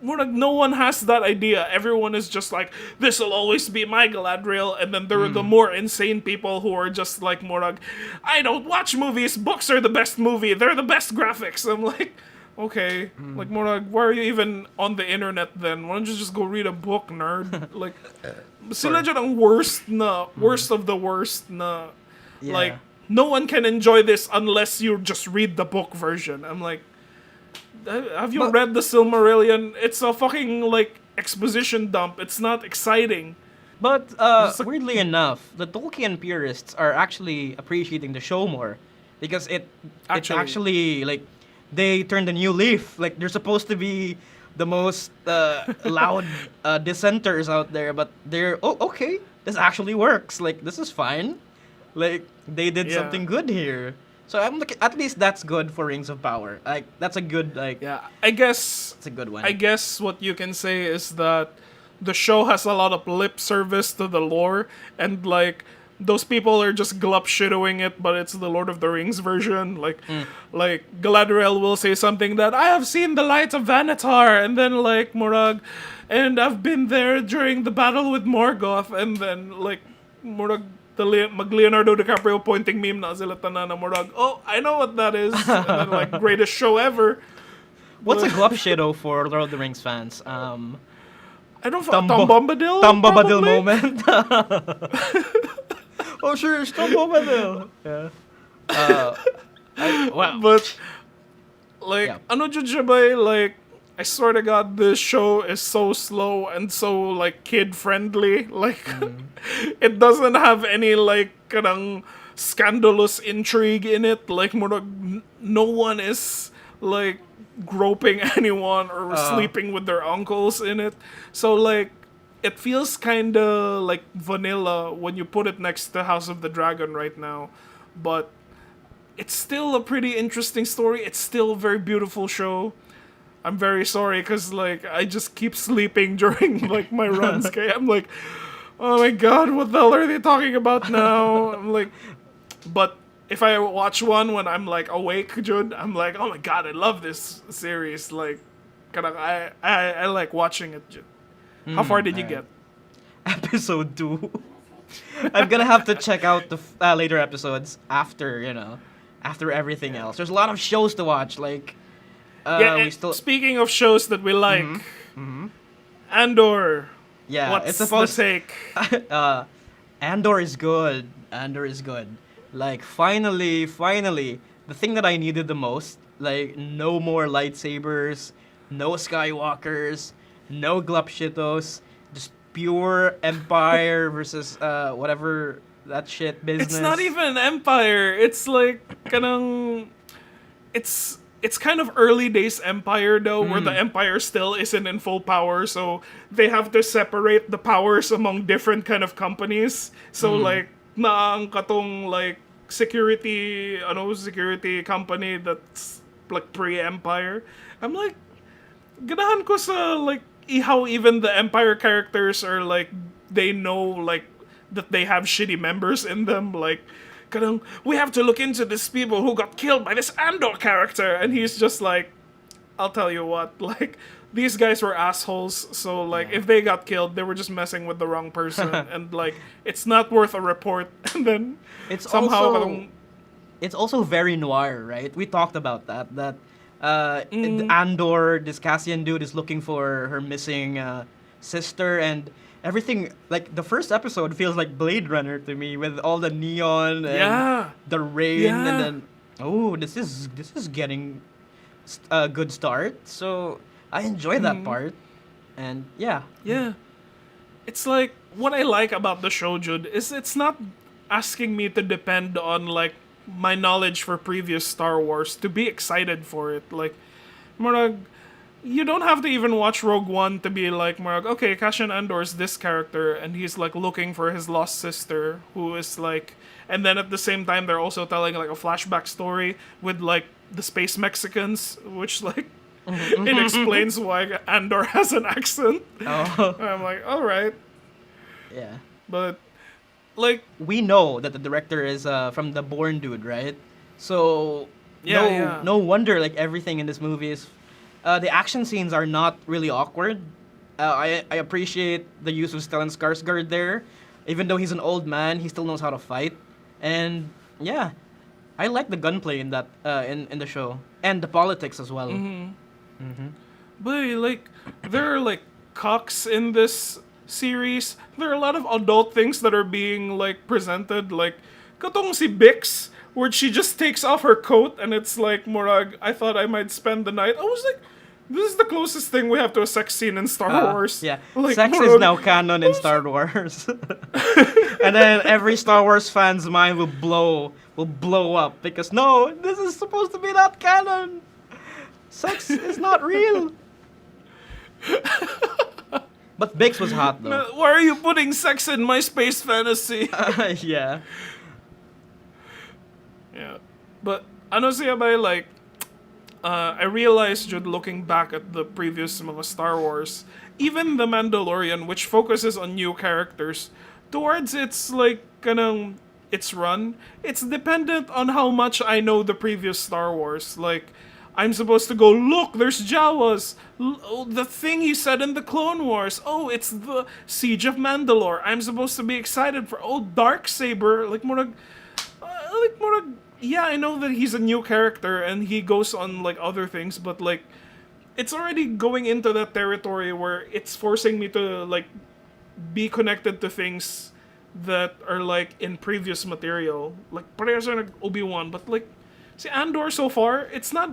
Morag, no one has that idea. Everyone is just like, this will always be my Galadriel. And then there are the more insane people who are just like, Morag, I don't watch movies. Books are the best movie. They're the best graphics. I'm like, okay. Like, Morag, why are you even on the internet then? Why don't you just go read a book, nerd? Like, sila dyan ang worst of the worst na, like, no one can enjoy this unless you just read the book version. I'm like, have you read the Silmarillion? It's a fucking, like, exposition dump. It's not exciting. But It's like- weirdly enough, the Tolkien purists are actually appreciating the show more because it's actually like they turned a new leaf. Like they're supposed to be the most loud dissenters out there, but they're okay. This actually works. Like this is fine. Like they did Yeah. something good here. So I'm like, at least that's good for Rings of Power. Like that's a good Yeah, I guess It's a good one. I guess what you can say is that the show has a lot of lip service to the lore, and like those people are just glup shadowing it, but it's the Lord of the Rings version. Like Galadriel will say something that I have seen the light of Vanatar, and then like Morag, and I've been there during the battle with Morgoth, and then like Morag. Mag Leonardo DiCaprio pointing meme na sila tanan na Morag. Oh, I know what that is. And then like greatest show ever. What's a glup shadow for Lord of the Rings fans? I don't Tom Tumbo, Bombadil Tumbabadil probably? moment. Oh sure, it's Tumbabadil. Yeah. Uh, wow. But like Yeah. ano jud siya ba, like I swear to God, this show is so slow and so like kid friendly. Like it doesn't have any like kanang scandalous intrigue in it. Like no one is like groping anyone or sleeping with their uncles in it. So like it feels kind of like vanilla when you put it next to House of the Dragon right now, but it's still a pretty interesting story. It's still a very beautiful show. I'm very sorry because like I just keep sleeping during like my runs. Okay, I'm like, oh my god, what the hell are they talking about now? I'm like, but if I watch one when I'm like awake, Jude, I'm like, oh my god, I love this series. Like, I like watching it. Jude. How far did you get? Episode 2. I'm gonna have to check out the later episodes after, after everything else. There's a lot of shows to watch. Like, Yeah, we still. speaking of shows that we like, Andor. Yeah, What's it's supposed. the take? Andor is good. Andor is good. Like, finally, the thing that I needed the most. Like, no more lightsabers, no Skywalkers, no Glupshitos, just pure Empire versus whatever that shit business. It's not even an empire. It's like kanang it's kind of early days empire though, where the empire still isn't in full power, so they have to separate the powers among different kind of companies. So like naang katong like security company that's like pre-empire. I'm like ganahan ko sa like how even the empire characters are like they know like that they have shitty members in them, like kanang, we have to look into these people who got killed by this Andor character, and he's just like, I'll tell you what, like these guys were assholes, so like if they got killed they were just messing with the wrong person and like it's not worth a report. And then It's somehow also it's also very noir, right? We talked about that. Andor, this Cassian dude, is looking for her missing sister, and everything. Like the first episode feels like Blade Runner to me, with all the neon and the rain, and then this is getting a good start. So I enjoy that part, and yeah. It's like what I like about the show, Jude, is it's not asking me to depend on like my knowledge for previous Star Wars to be excited for it. Like, Murag, you don't have to even watch Rogue One to be like, Murag, okay, Cassian Andor is this character, and he's like looking for his lost sister, who is like, and then at the same time they're also telling like a flashback story with like the space Mexicans, which like it explains why Andor has an accent. I'm like, all right, Yeah. but like We know that the director is from the Bourne dude, right? So Yeah. no wonder like everything in this movie is the action scenes are not really awkward. I appreciate the use of Stellan Skarsgård there. Even though he's an old man, he still knows how to fight. And yeah, I like the gunplay in that in the show, and the politics as well. But like there are like cocks in this series. There are a lot of adult things that are being like presented, like katong si Bix, where she just takes off her coat and it's like Morag, I thought I might spend the night. I was like, this is the closest thing we have to a sex scene in Star Wars. Yeah, Like, sex is Morag, now canon in Star Wars, and then every Star Wars fan's mind will blow up because no, this is supposed to be not canon. Sex is not real. But Bix was hot though. why are you putting sex in my space fantasy? Yeah. Yeah. But ano siya ba, like I realized just looking back at the previous mga Star Wars, even The Mandalorian, which focuses on new characters, towards its like kanang its run, it's dependent on how much I know the previous Star Wars. Like I'm supposed to go, look, there's Jawas. The thing he said in the Clone Wars. Oh, it's the Siege of Mandalore. I'm supposed to be excited for, Darksaber. Like, yeah, I know that he's a new character and he goes on, like, other things, but, like, it's already going into that territory where it's forcing me to like be connected to things that are like in previous material. Like parehas are Obi-Wan, but like see Andor so far,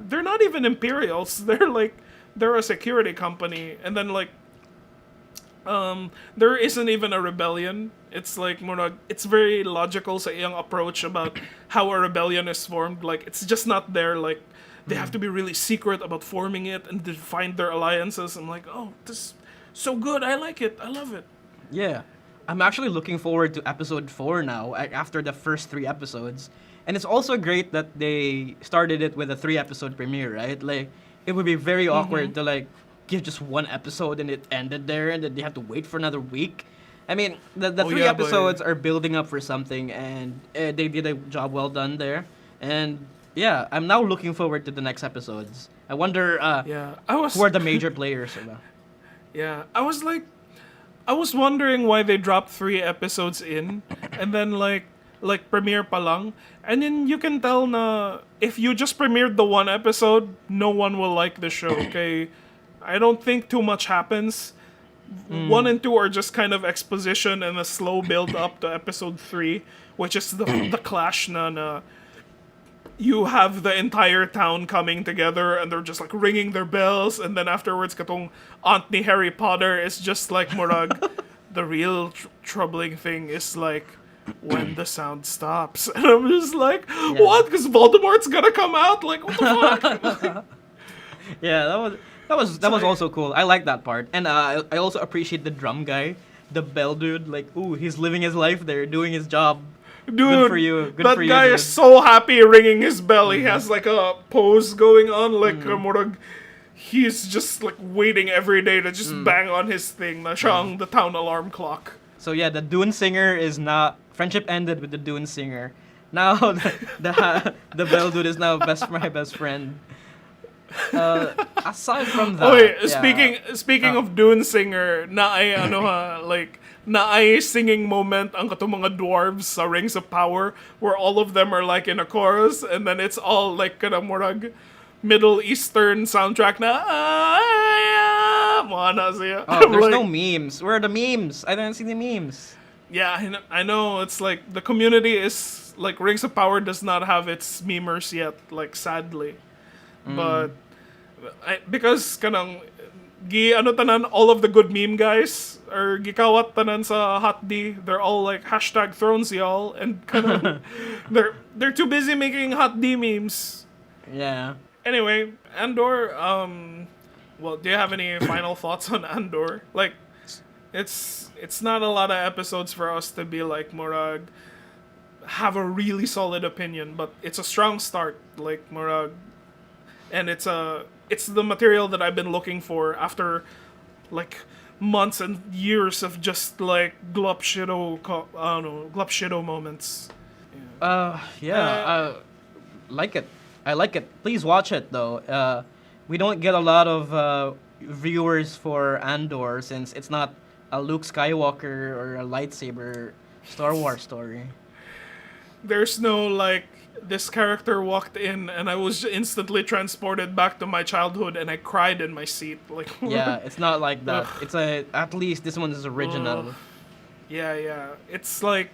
they're not even Imperials. They're a security company, and then like there isn't even a rebellion. It's like it's very logical sa iyang approach about how a rebellion is formed. Like it's just not there. Like they have to be really secret about forming it and define their alliances. I'm like, oh, this is so good. I like it. I love it. Yeah. I'm actually looking forward to episode 4 now, after the first 3 episodes. And it's also great that they started it with a 3-episode premiere, right? Like, it would be very awkward to, like, give just 1 episode and it ended there and then they have to wait for another week. I mean, the 3 episodes are building up for something, and they did a job well done there. And, yeah, I'm now looking forward to the next episodes. I wonder who are the major players. Yeah, I was wondering why they dropped 3 episodes in, and then like premiere pa lang, and then you can tell na if you just premiered the 1 episode, no one will like the show. Okay, I don't think too much happens. 1 and 2 are just kind of exposition and a slow build up to episode 3, which is the clash na you have the entire town coming together and they're just like ringing their bells, and then afterwards katong aunt ni Harry Potter is just like murag the real troubling thing is like when the sound stops, and I'm just like what, because Voldemort's gonna come out, like what the fuck. Yeah, that was also cool. I like that part, and I also appreciate the drum guy, the bell dude. Like, ooh, he's living his life there, doing his job. Dude, good for you. Good that for you, guy dude. is so happy ringing his bell. He has like a pose going on, like he's just like waiting every day to just bang on his thing. Na siya ang the town alarm clock. So yeah, the Dune singer is not friendship ended with the Dune singer. Now the bell dude is now my best friend. Aside from that, speaking of Dune singer, naay singing moment ang katong mga dwarves sa Rings of Power, where all of them are like in a chorus, and then it's all like kanang murag Middle Eastern soundtrack na siya. Oh, there's no memes. Where are the memes? I don't see the memes. Yeah, I know. It's like the community is like Rings of Power does not have its memers yet, like sadly. But because kanang tanan, all of the good meme guys or gikawat tanan sa Hot D, they're all like hashtag Thrones y'all, and kanang they're too busy making Hot D memes. Yeah. Anyway, Andor. Well, do you have any final thoughts on Andor? Like, it's not a lot of episodes for us to be like murag have a really solid opinion, but it's a strong start. Like murag. And it's the material that I've been looking for after like months and years of just like glop shido moments. Like it. I like it. Please watch it though. We don't get a lot of viewers for Andor since it's not a Luke Skywalker or a lightsaber Star Wars story. There's no like this character walked in and I was instantly transported back to my childhood and I cried in my seat. Like yeah, it's not like that. It's at least this one is original. Yeah. It's like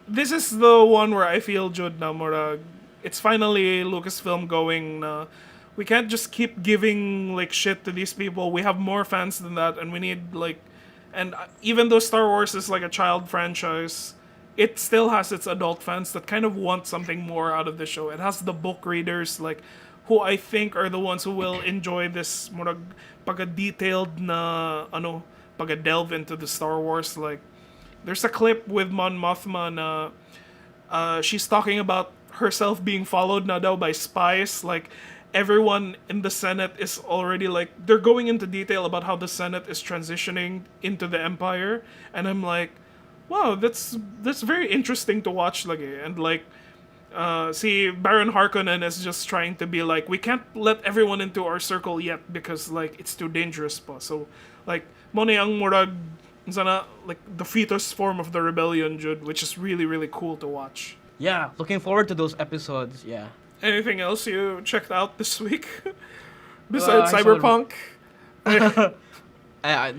this is the one where I feel Jud na it's finally Lucasfilm going we can't just keep giving like shit to these people. We have more fans than that, and we need like and even though Star Wars is like a child franchise, it still has its adult fans that kind of want something more out of the show. It has the book readers, like, who I think are the ones who will enjoy this more pagka-detailed na, pagka-delve into the Star Wars. Like, there's a clip with Mon Mothma na she's talking about herself being followed na daw by spies. Like, everyone in the Senate is already, like, they're going into detail about how the Senate is transitioning into the Empire. And I'm like, wow, that's very interesting to watch lagi. And like see Baron Harkonnen is just trying to be like, we can't let everyone into our circle yet because like it's too dangerous pa. So like mo na ang murag sana like the fetus form of the rebellion, Jude, which is really really cool to watch. Yeah, looking forward to those episodes. Yeah. Anything else you checked out this week? Besides I saw Cyberpunk.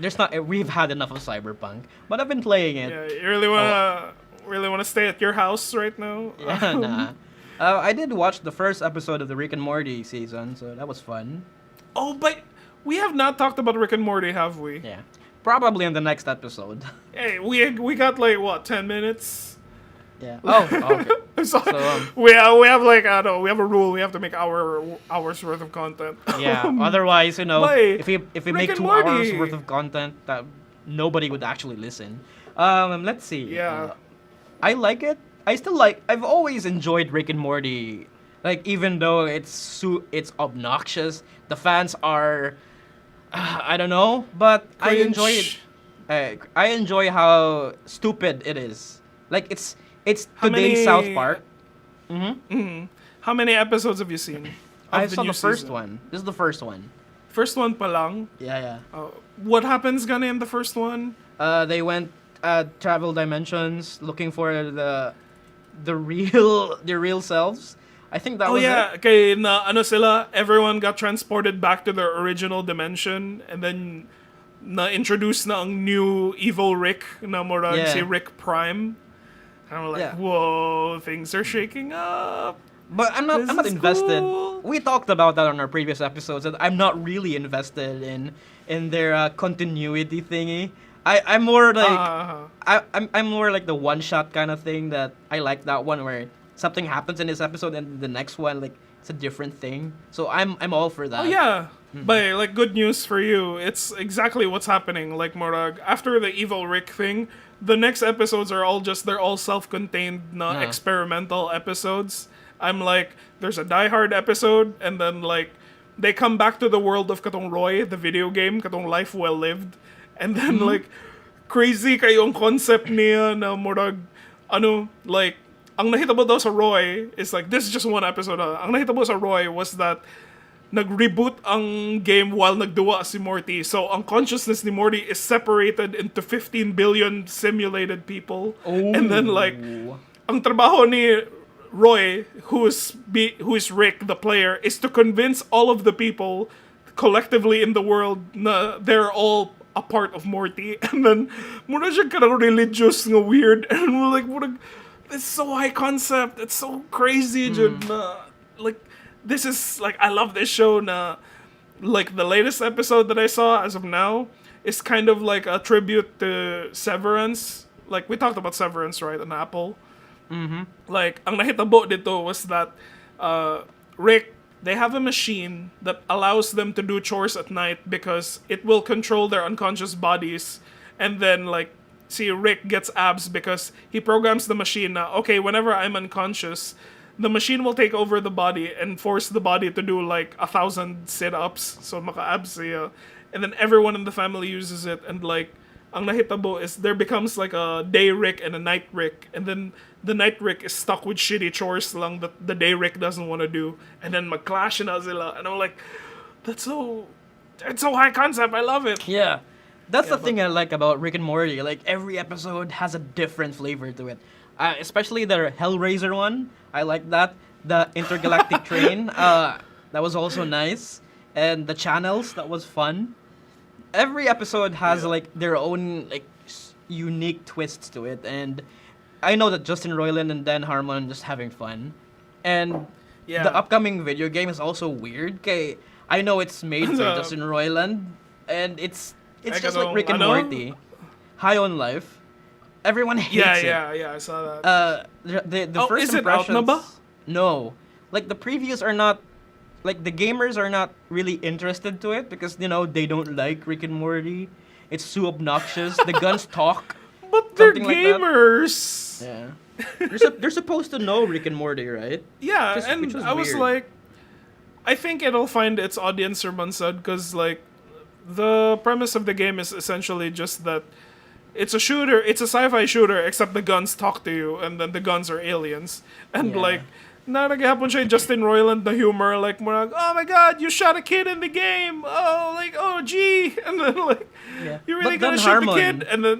there's not. We've had enough of Cyberpunk, but I've been playing it. Yeah, you really wanna stay at your house right now? Yeah, nah. I did watch the first episode of the Rick and Morty season, so that was fun. Oh, but we have not talked about Rick and Morty, have we? Yeah, probably in the next episode. Hey, we got like what, 10 minutes? Yeah. Oh, okay. So, So, we have like I don't know, we have a rule. We have to make hours worth of content. Yeah. Otherwise, But if we Rick make and 2 hours Morty. worth of content, that nobody would actually listen. Let's see. Yeah. I like it. I still like. I've always enjoyed Rick and Morty. Like even though it's obnoxious, the fans are. I don't know, but I enjoy it. Cringe. I enjoy how stupid it is. Like it's How today's many- South Park. Mm-hmm. How many episodes have you seen? I of saw new the first season? one. This is the first one. First one pa lang. Yeah. What happens gonna in the first one? They went travel dimensions looking for the real selves. I think that Oh was yeah, it. kay na ano sila, everyone got transported back to their original dimension and then na-introduce na ang new evil Rick na murag Yeah. si Rick Prime. And I'm like, Yeah. whoa, things are shaking up. But I'm not This is invested. cool. We talked about that on our previous episodes that I'm not really invested in their continuity thingy. I'm more like I'm more like the one shot kind of thing that I like that one where something happens in this episode and the next one like it's a different thing. So I'm all for that. Oh yeah. But like good news for you, it's exactly what's happening. Like Morag, after the evil Rick thing, the next episodes are all they're all self-contained, not Yeah. experimental episodes. I'm like, there's a Die Hard episode, and then like they come back to the world of Katong Roy, the video game, Katong Life Well Lived, and then like crazy kayong concept niya na murag ano like ang nahitabo daw sa Roy is like this is just one episode. Ang nahitabo sa Roy was that nag-reboot ang game while nagduwa si Morty. So ang consciousness ni Morty is separated into 15 billion simulated people. And then like ang trabaho ni Roy, who is Rick, the player, is to convince all of the people collectively in the world na they're all a part of Morty. And then, muna siya karang religious nga weird. And we're like, it's so high concept. It's so crazy, Jud, na, like, this is, like, I love this show na, like, the latest episode that I saw as of now is kind of like a tribute to Severance. Like, we talked about Severance, right, on Apple. Like, ang nahitabo dito was that Rick, they have a machine that allows them to do chores at night because it will control their unconscious bodies. And then, like, see, Rick gets abs because he programs the machine na, okay, whenever I'm unconscious, the machine will take over the body and force the body to do, like, 1,000 sit-ups. So, maka-abs siya. And then everyone in the family uses it. And, like, ang nahitabo is there becomes like a day Rick and a night Rick, and then the night Rick is stuck with shitty chores lang that the day Rick doesn't want to do, and then mag-clash na sila, and I'm like, it's so high concept. I love it. Yeah. That's the thing I like about Rick and Morty. Like every episode has a different flavor to it. Especially the Hellraiser one. I like that. The intergalactic train. That was also nice. And the channels. That was fun. Every episode has like their own like unique twists to it, and I know that Justin Roiland and Dan Harmon are just having fun. And the upcoming video game is also weird. Kay I know it's made by Justin Roiland, and it's just like Rick and Morty. High on Life. Everyone hates it. Yeah, I saw that. The first is it out impressions. na ba? No, like the previews are not. Like the gamers are not really interested to it because they don't like Rick and Morty. It's too obnoxious. The guns talk. But they're something like that. gamers. Yeah, they're supposed to know Rick and Morty, right? Yeah, Which and was I was weird. like, I think it'll find its audience Surmansad because like the premise of the game is essentially just that it's a shooter, it's a sci-fi shooter, except the guns talk to you, and then the guns are aliens, and Yeah. like. Na naghapon siya Justin Roiland na humor like murag, oh my god, you shot a kid in the game. Oh, like, oh gee. And then like Yeah. you really But gonna Dan shoot Harmon- the kid? And then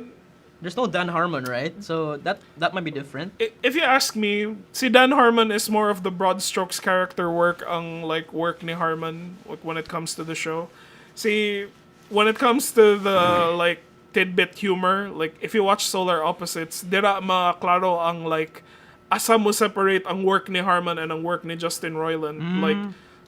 There's no Dan Harmon, right? So that might be different. If you ask me, si Dan Harmon is more of the broad strokes character work ang like work ni Harmon when it comes to the show. See, when it comes to the like tidbit humor, like if you watch Solar Opposites, dira maklaro ang like asa mo separate ang work ni Harmon and ang work ni Justin Roiland. Like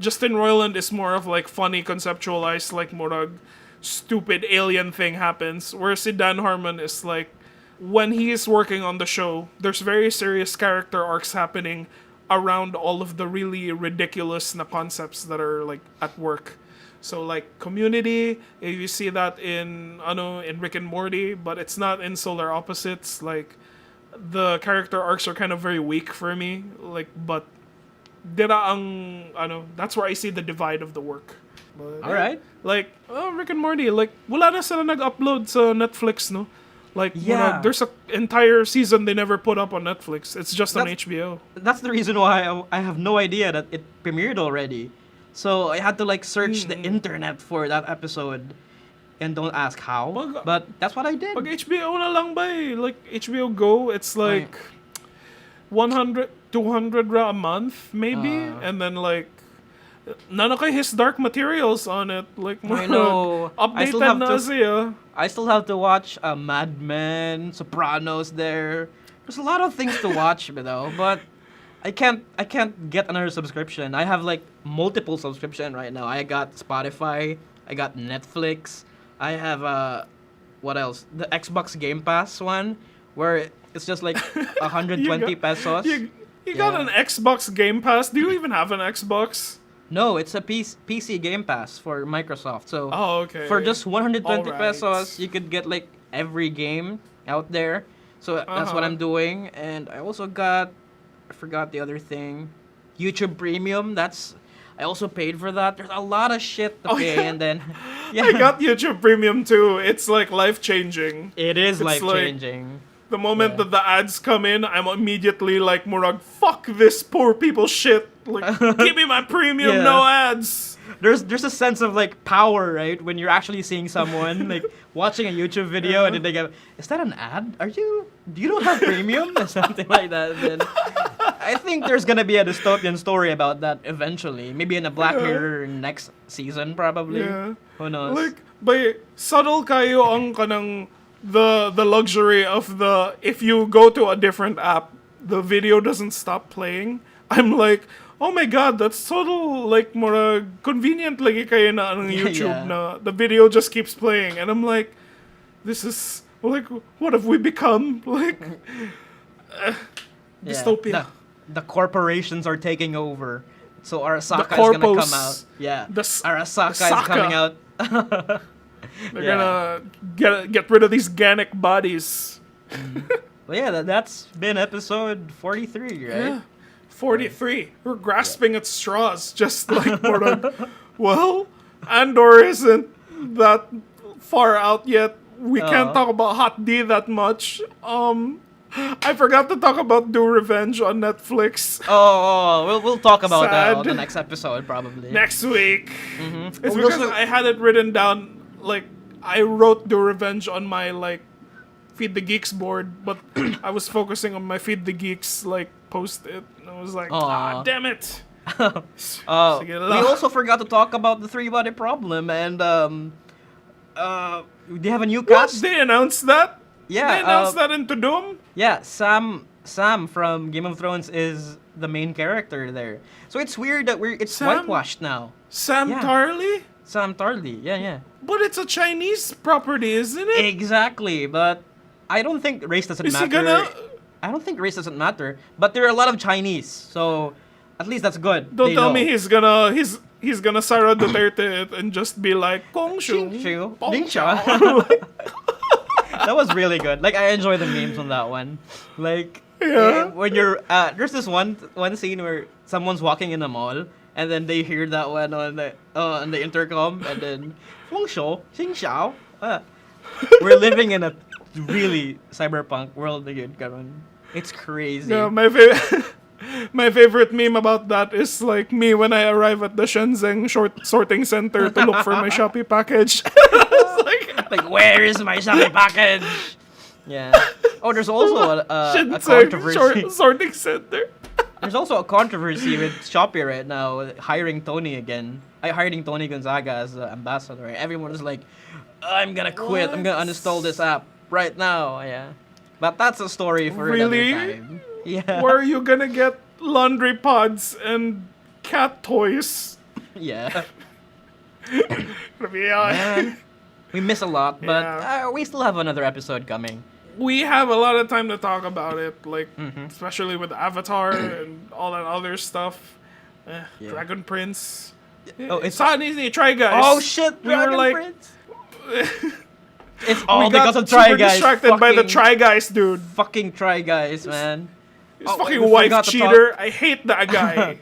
Justin Roiland is more of like funny conceptualized like murag stupid alien thing happens, whereas si Dan Harmon is like when he is working on the show, there's very serious character arcs happening around all of the really ridiculous na concepts that are like at work. So like Community, you see that in Rick and Morty, but it's not in Solar Opposites. Like the character arcs are kind of very weak for me. Like but dira ang that's where I see the divide of the work. But, All right. Like Rick and Morty, like wala na sila nag-upload sa Netflix, no? Like there's an entire season they never put up on Netflix. It's just on HBO. That's the reason why I have no idea that it premiered already. So I had to like search the internet for that episode, and don't ask how. But that's what I did. Pag HBO na lang ba eh. Like HBO Go, it's like 100, 200 ra a month maybe, and then like none of his dark materials on it. Like I know. Updated na siya. I still have to watch Mad Men, Sopranos. There's a lot of things to watch, but I can't get another subscription. I have like multiple subscription right now. I got Spotify, I got Netflix, I have what else? The Xbox Game Pass one, where it's just like 120 pesos. You got an Xbox Game Pass? Do you even have an Xbox? No, it's a PC Game Pass for Microsoft. So okay. For just 120 Alright. pesos, you could get like every game out there. So that's what I'm doing. And I also got, I forgot the other thing, YouTube Premium. I also paid for that. There's a lot of shit to pay, and then I got YouTube Premium too. It's like life changing. It is life changing. The moment that the ads come in, I'm immediately like, Murag, fuck this poor people shit. Like, give me my premium, no ads. There's a sense of like power, right? When you're actually seeing someone like watching a YouTube video and then they go, "Is that an ad? Do you don't have premium?" or something like that. And then I think there's gonna be a dystopian story about that eventually. Maybe in a Black Mirror next season, probably. Yeah. Who knows? Like, by subtle kayo ang kanang the luxury of the if you go to a different app, the video doesn't stop playing. I'm like, oh my god, that's subtle, like more convenient lagi kayo na ang YouTube na the video just keeps playing, and I'm like, this is like, what have we become? Like dystopia. The corporations are taking over. So Arasaka is gonna come out. Yeah. Arasaka is coming out. They're gonna get rid of these Ganic bodies. Well, yeah, that's been episode 43, right? Yeah. 43. We're grasping at straws, just like well, Andor isn't that far out yet. We can't talk about Hot D that much. I forgot to talk about Do Revenge on Netflix. We'll talk about that on the next episode, probably. Next week. Mm-hmm. It's because I had it written down, like, I wrote Do Revenge on my, like, Feed the Geeks board, but I was focusing on my Feed the Geeks, like, post-it. And I was like, damn it. We also forgot to talk about the three-body problem, and, they have a new cast. What? They announced that? Yeah. They announced that in TUDUM? Yeah, Sam from Game of Thrones is the main character there. So it's weird that it's whitewashed now. Sam Tarly? Sam Tarly, yeah. But it's a Chinese property, isn't it? Exactly, but I don't think race doesn't matter. I don't think race doesn't matter, but there are a lot of Chinese, so at least that's good. Don't tell me he's gonna Sara Duterte it and just be like, Kong Shu, Ding Cha. That was really good. Like, I enjoy the memes on that one. Like, when you're there's this one scene where someone's walking in a mall and then they hear that one on the intercom, and then Feng Shou, Xing Xiao. We're living in a really cyberpunk world again, Karon. It's crazy. Yeah, my favorite meme about that is like me when I arrive at the Shenzhen sorting center to look for my Shopee package. Like, where is my Shopee package? Yeah. Oh, there's also a Shinsei controversy. sorting center. There's also a controversy with Shopee right now hiring Tony again. Hiring Tony Gonzaga as ambassador. Everyone is like, I'm gonna quit. I'm gonna uninstall this app right now. Yeah. But that's a story for Really? another time. Yeah. Where are you gonna get laundry pods and cat toys? Yeah. Yeah. Man, we miss a lot, but Yeah. we still have another episode coming. We have a lot of time to talk about it, like Mm-hmm. especially with Avatar and all that other stuff. Yeah. Dragon Prince. Oh, it's Disney Try Guys. oh shit! We were Dragon like- Prince. It's all we got because of Try super Guys. distracted by the Fucking- Try Guys, dude. Fucking Try Guys, man. His Oh, fucking we wife forgot to cheater. I hate that guy.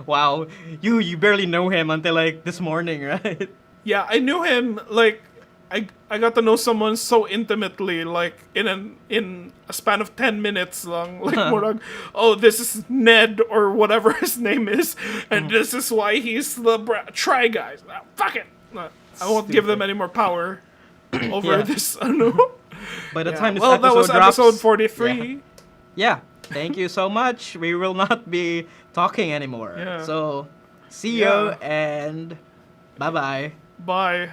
Wow, you barely know him until like this morning, right? Yeah, I knew him. Like, I got to know someone so intimately, like in a span of 10 minutes long. Like, murag, oh, this is Ned or whatever his name is, and this is why he's the Try Guys. Ah, fuck it. I won't give them any more power over Yeah. this. I know. By the Yeah. time this Well, episode that was drops, episode 43. Yeah. Thank you so much. We will not be talking anymore. Yeah. So, see Yeah. you and bye bye. Bye.